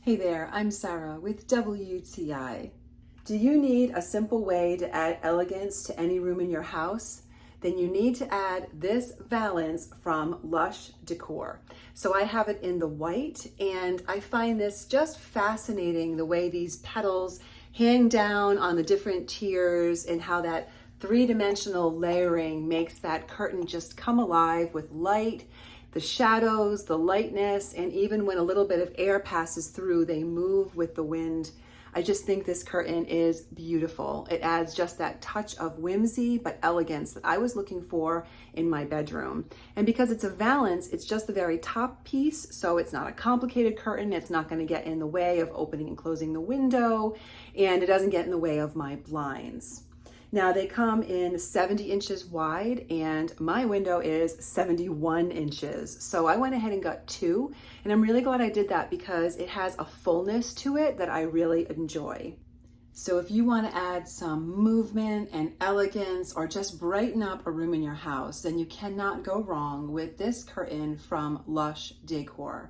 Hey there, I'm Sarah with WTI. Do you need a simple way to add elegance to any room in your house? Then you need to add this valance from Lush Décor. So I have it in the white, and I find this just fascinating, the way these petals hang down on the different tiers and how that three-dimensional layering makes that curtain just come alive with light, the shadows, the lightness, and even when a little bit of air passes through, they move with the wind. I just think this curtain is beautiful. It adds just that touch of whimsy but elegance that I was looking for in my bedroom. And because it's a valance, it's just the very top piece, so it's not a complicated curtain. It's not going to get in the way of opening and closing the window, and it doesn't get in the way of my blinds. Now they come in 70 inches wide, and my window is 71 inches. So I went ahead and got two, and I'm really glad I did that because it has a fullness to it that I really enjoy. So if you want to add some movement and elegance or just brighten up a room in your house, then you cannot go wrong with this curtain from Lush Décor.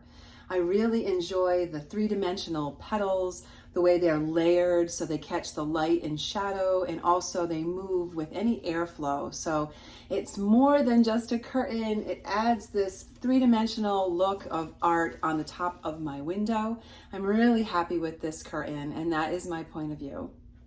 I really enjoy the three-dimensional petals, the way they're layered so they catch the light and shadow, and also they move with any airflow. So it's more than just a curtain. It adds this three-dimensional look of art on the top of my window. I'm really happy with this curtain, and that is my point of view.